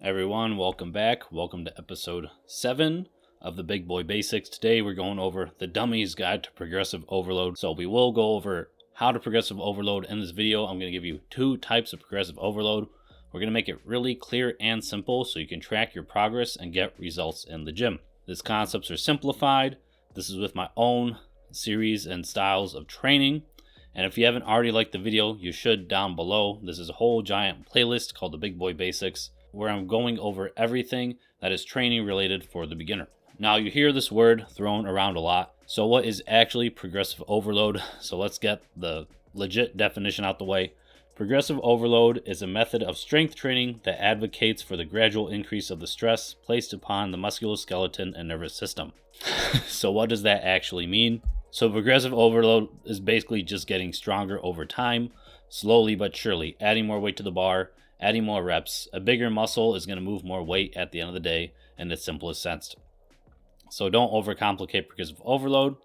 Everyone, welcome back. Welcome to episode 7 of the Big Boy Basics. Today we're going over the Dummy's Guide to Progressive Overload. So we will go over how to progressive overload in this video. I'm going to give you 2 types of progressive overload. We're going to make it really clear and simple so you can track your progress and get results in the gym. These concepts are simplified. This is with my own series and styles of training. And if you haven't already liked the video, you should down below. This is a whole giant playlist called the Big Boy Basics, where I'm going over everything that is training related for the beginner. Now you hear this word thrown around a lot. So what is actually progressive overload? So let's get the legit definition out the way. Progressive overload is a method of strength training that advocates for the gradual increase of the stress placed upon the musculoskeletal and nervous system. So what does that actually mean? So progressive overload is basically just getting stronger over time, slowly but surely, adding more weight to the bar, adding more reps. A bigger muscle is going to move more weight at the end of the day in its simplest sense. So don't overcomplicate progressive overload.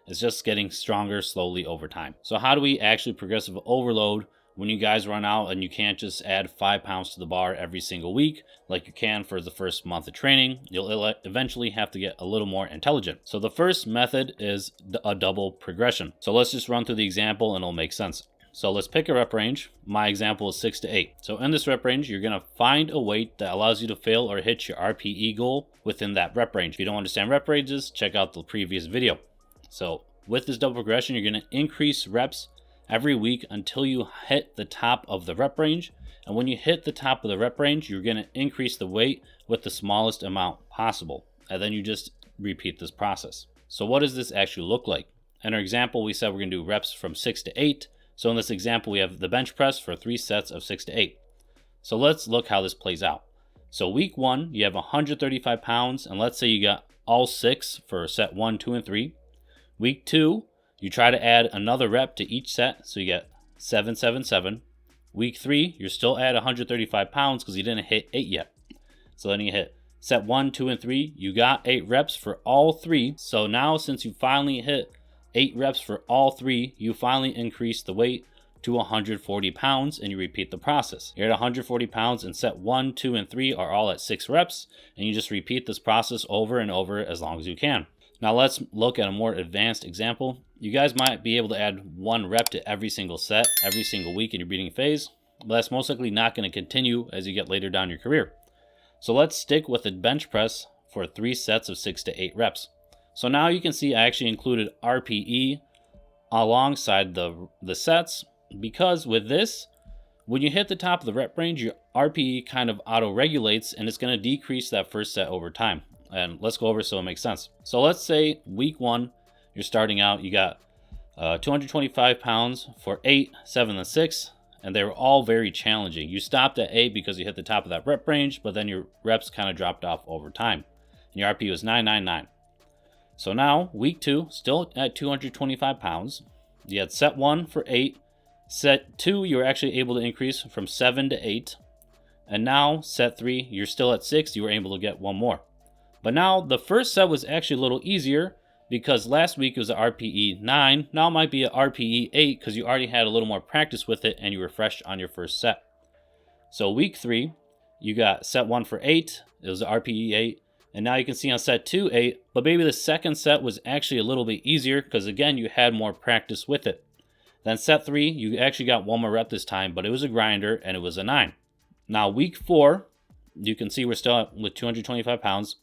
It's just getting stronger slowly over time. So how do we actually progressive overload when you guys run out and you can't just add 5 pounds to the bar every single week like you can for the first month of training? You'll eventually have to get a little more intelligent. So the first method is a double progression. So let's just run through the example and it'll make sense. So let's pick a rep range. My example is 6 to 8. So in this rep range, you're going to find a weight that allows you to fail or hit your RPE goal within that rep range. If you don't understand rep ranges, check out the previous video. So with this double progression, you're going to increase reps every week until you hit the top of the rep range. And when you hit the top of the rep range, you're going to increase the weight with the smallest amount possible. And then you just repeat this process. So what does this actually look like? In our example, we said we're going to do reps from 6 to 8. So in this example, we have the bench press for 3 sets of 6 to 8. So let's look how this plays out. So week 1, you have 135 pounds, and let's say you got all 6 for set 1, 2, and 3. Week 2, you try to add another rep to each set, so you get 7, 7, 7. Week 3, you're still at 135 pounds because you didn't hit 8 yet. So then you hit set 1, 2, and 3. You got 8 reps for all 3. So now since you finally hit 8 reps for all 3, you finally increase the weight to 140 pounds and you repeat the process. You're at 140 pounds and set 1, 2, and 3 are all at 6 reps, and you just repeat this process over and over as long as you can. Now let's look at a more advanced example. You guys might be able to add 1 rep to every single set, every single week in your beginning phase, but that's most likely not going to continue as you get later down your career. So let's stick with the bench press for 3 sets of 6 to 8 reps. So now you can see I actually included RPE alongside the sets, because with this, when you hit the top of the rep range, your RPE kind of auto-regulates and it's going to decrease that first set over time. And let's go over so it makes sense. So let's say week 1, you're starting out, you got 225 pounds for 8, 7, and 6, and they were all very challenging. You stopped at 8 because you hit the top of that rep range, but then your reps kind of dropped off over time. And your RPE was 999. So now, week 2, still at 225 pounds. You had set 1 for 8. Set 2, you were actually able to increase from 7 to 8. And now, set 3, you're still at 6. You were able to get 1 more. But now, the first set was actually a little easier because last week it was an RPE 9. Now it might be an RPE 8 because you already had a little more practice with it and you were fresh on your first set. So week 3, you got set 1 for 8. It was an RPE 8. And now you can see on set 2, 8, but maybe the second set was actually a little bit easier because again, you had more practice with it. Then set 3, you actually got 1 more rep this time, but it was a grinder and it was a 9. Now week 4, you can see we're still with 225 pounds.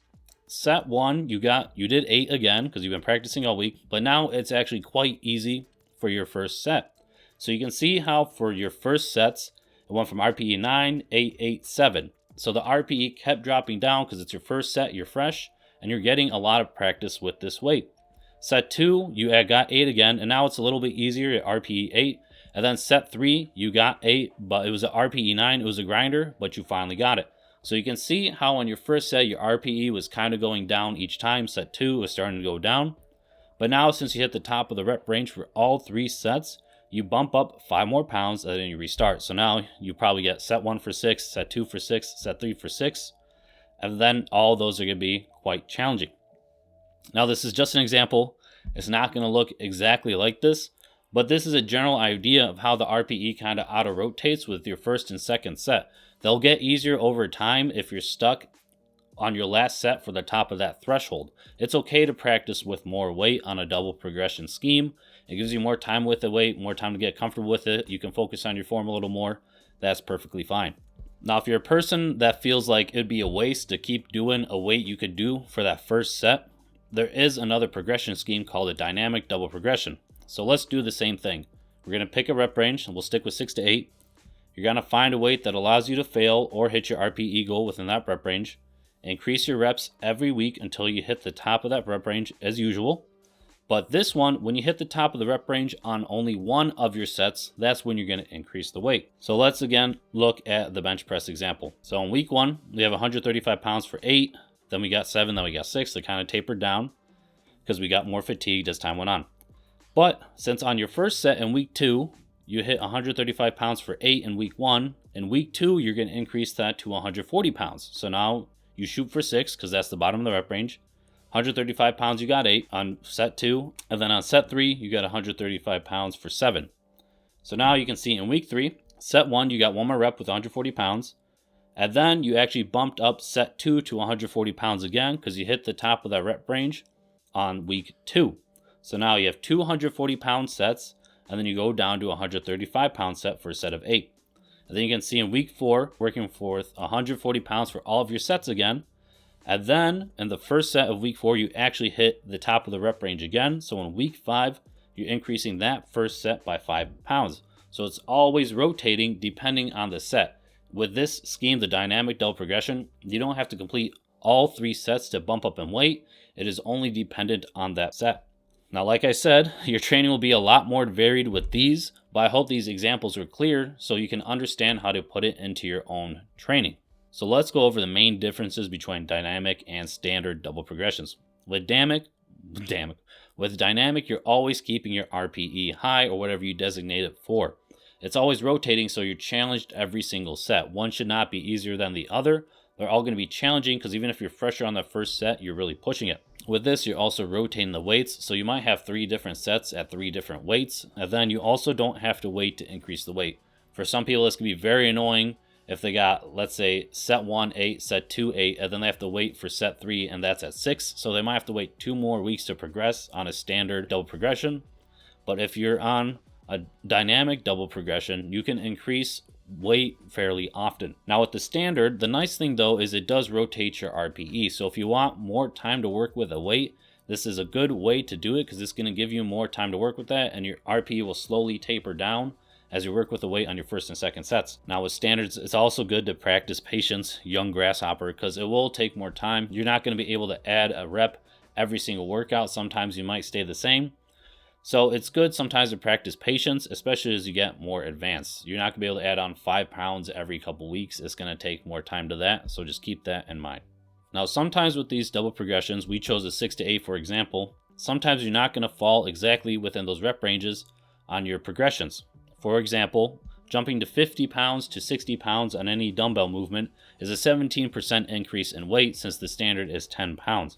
Set 1, you did 8 again because you've been practicing all week, but now it's actually quite easy for your first set. So you can see how for your first sets, it went from RPE 9, 8, 8, 7. So the RPE kept dropping down because it's your first set, you're fresh, and you're getting a lot of practice with this weight. Set 2, you got 8 again, and now it's a little bit easier at RPE 8. And then set 3, you got 8, but it was an RPE 9, it was a grinder, but you finally got it. So you can see how on your first set, your RPE was kind of going down each time. Set 2 was starting to go down. But now since you hit the top of the rep range for all 3 sets, you bump up 5 more pounds and then you restart. So now you probably get set 1 for 6, set 2 for 6, set 3 for 6. And then all those are going to be quite challenging. Now this is just an example. It's not going to look exactly like this, but this is a general idea of how the RPE kind of auto-rotates with your first and second set. They'll get easier over time if you're stuck on your last set for the top of that threshold. It's okay to practice with more weight on a double progression scheme. It gives you more time with the weight, more time to get comfortable with it. You can focus on your form a little more. That's perfectly fine. Now, if you're a person that feels like it'd be a waste to keep doing a weight you could do for that first set, there is another progression scheme called a dynamic double progression. So let's do the same thing. We're going to pick a rep range, and we'll stick with 6 to 8. You're going to find a weight that allows you to fail or hit your RPE goal within that rep range. Increase your reps every week until you hit the top of that rep range as usual. But this one, when you hit the top of the rep range on only one of your sets, that's when you're going to increase the weight. So let's again look at the bench press example. So in week 1, we have 135 pounds for 8. Then we got 7, then we got 6. They kind of tapered down because we got more fatigued as time went on. But since on your first set in week 2, you hit 135 pounds for 8 in week 1, in week 2, you're going to increase that to 140 pounds. So now you shoot for 6 because that's the bottom of the rep range. 135 pounds, you got 8 on set 2. And then on set 3, you got 135 pounds for 7. So now you can see in week 3, set 1, you got one more rep with 140 pounds. And then you actually bumped up set 2 to 140 pounds again because you hit the top of that rep range on week 2. So now you have 240 pound sets, and then you go down to a 135 pound set for a set of 8. And then you can see in week 4, working for 140 pounds for all of your sets again. And then in the first set of week 4, you actually hit the top of the rep range again. So in week 5, you're increasing that first set by 5 pounds. So it's always rotating depending on the set. With this scheme, the dynamic double progression, you don't have to complete all 3 sets to bump up in weight. It is only dependent on that set. Now, like I said, your training will be a lot more varied with these, but I hope these examples were clear so you can understand how to put it into your own training. So let's go over the main differences between dynamic and standard double progressions. With dynamic, you're always keeping your RPE high or whatever you designate it for. It's always rotating, so you're challenged every single set. One should not be easier than the other. They're all going to be challenging because even if you're fresher on the first set, you're really pushing it. With this, you're also rotating the weights, so you might have 3 different sets at 3 different weights, and then you also don't have to wait to increase the weight. For some people, this can be very annoying if they got, let's say, set 1, 8, set 2, 8, and then they have to wait for set 3, and that's at 6, so they might have to wait 2 more weeks to progress on a standard double progression. But if you're on a dynamic double progression, you can increase weight fairly often. Now with the standard, the nice thing though is it does rotate your RPE. So if you want more time to work with a weight, this is a good way to do it because it's going to give you more time to work with that, and your RPE will slowly taper down as you work with the weight on your first and second sets. Now with standards, it's also good to practice patience, young grasshopper, because it will take more time. You're not going to be able to add a rep every single workout. Sometimes you might stay the same. So it's good sometimes to practice patience, especially as you get more advanced. You're not going to be able to add on 5 pounds every couple weeks. It's going to take more time to that, so just keep that in mind. Now sometimes with these double progressions, we chose a 6 to 8 for example. Sometimes you're not going to fall exactly within those rep ranges on your progressions. For example, jumping to 50 pounds to 60 pounds on any dumbbell movement is a 17% increase in weight since the standard is 10 pounds.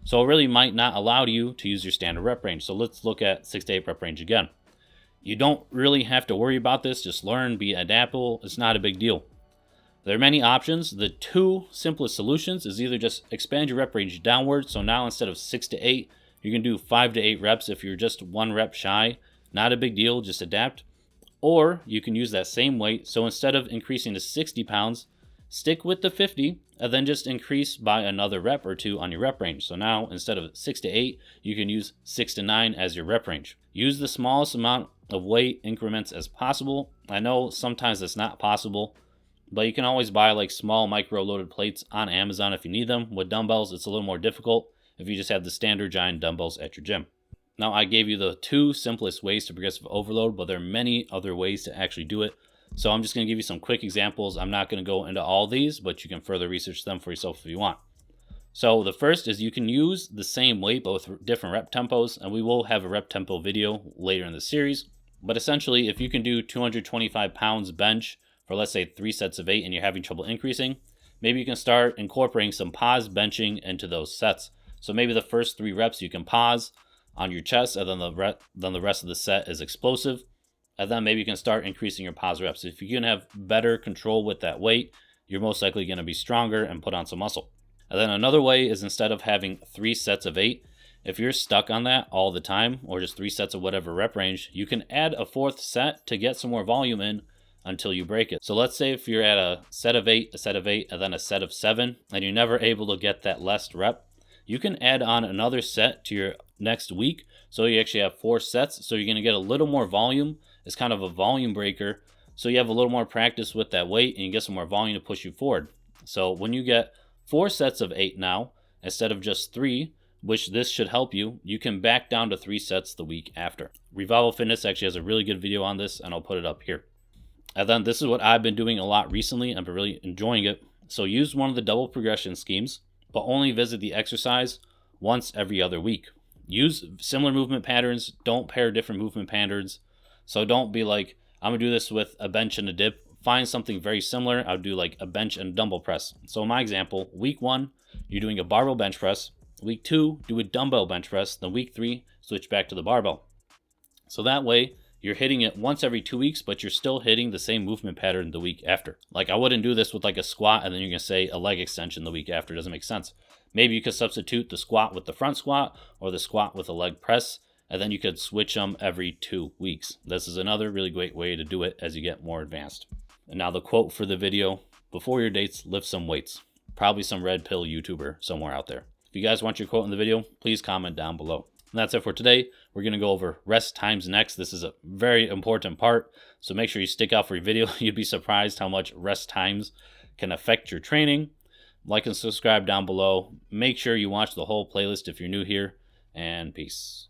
So it really might not allow you to use your standard rep range. So let's look at 6 to 8 rep range again. You don't really have to worry about this. Just learn, be adaptable. It's not a big deal. There are many options. The 2 simplest solutions is either just expand your rep range downward. So now instead of 6 to 8, you can do 5 to 8 reps if you're just 1 rep shy. Not a big deal, just adapt. Or you can use that same weight. So instead of increasing to 60 pounds, stick with the 50 and then just increase by another rep or 2 on your rep range. So now instead of 6 to 8, you can use 6 to 9 as your rep range. Use the smallest amount of weight increments as possible. I know sometimes that's not possible, but you can always buy like small micro loaded plates on Amazon if you need them. With dumbbells, it's a little more difficult if you just have the standard giant dumbbells at your gym. Now I gave you the 2 simplest ways to progressive overload, but there are many other ways to actually do it. So I'm just going to give you some quick examples. I'm not going to go into all these, but you can further research them for yourself if you want. So the first is you can use the same weight but with different rep tempos, and we will have a rep tempo video later in the series. But essentially, if you can do 225 pounds bench for let's say 3 sets of 8 and you're having trouble increasing, maybe you can start incorporating some pause benching into those sets. So maybe the first 3 reps you can pause on your chest, and then the rest of the set is explosive. And then maybe you can start increasing your pause reps. If you can have better control with that weight, you're most likely going to be stronger and put on some muscle. And then another way is, instead of having 3 sets of 8, if you're stuck on that all the time, or just 3 sets of whatever rep range, you can add a 4th set to get some more volume in until you break it. So let's say if you're at a set of 8, and then a set of 7, and you're never able to get that last rep, you can add on another set to your next week. So you actually have 4 sets. So you're going to get a little more volume. It's kind of a volume breaker. So you have a little more practice with that weight, and you get some more volume to push you forward. So when you get 4 sets of 8 now, instead of just 3, which this should help you, you can back down to 3 sets the week after. Revival Fitness actually has a really good video on this, and I'll put it up here. And then this is what I've been doing a lot recently, and I've been really enjoying it. So use one of the double progression schemes, but only visit the exercise once every other week. Use similar movement patterns. Don't pair different movement patterns. So don't be like, I'm going to do this with a bench and a dip. Find something very similar. I would do like a bench and dumbbell press. So in my example, week 1, you're doing a barbell bench press. Week 2, do a dumbbell bench press. Then week 3, switch back to the barbell. So that way, you're hitting it once every 2 weeks, but you're still hitting the same movement pattern the week after. Like, I wouldn't do this with like a squat and then you're going to say a leg extension the week after. It doesn't make sense. Maybe you could substitute the squat with the front squat, or the squat with a leg press, and then you could switch them every 2 weeks. This is another really great way to do it as you get more advanced. And now the quote for the video: before your dates, lift some weights. Probably some red pill YouTuber somewhere out there. If you guys want your quote in the video, please comment down below. And that's it for today. We're going to go over rest times next. This is a very important part, so make sure you stick out for your video. You'd be surprised how much rest times can affect your training. Like and subscribe down below. Make sure you watch the whole playlist if you're new here, and peace.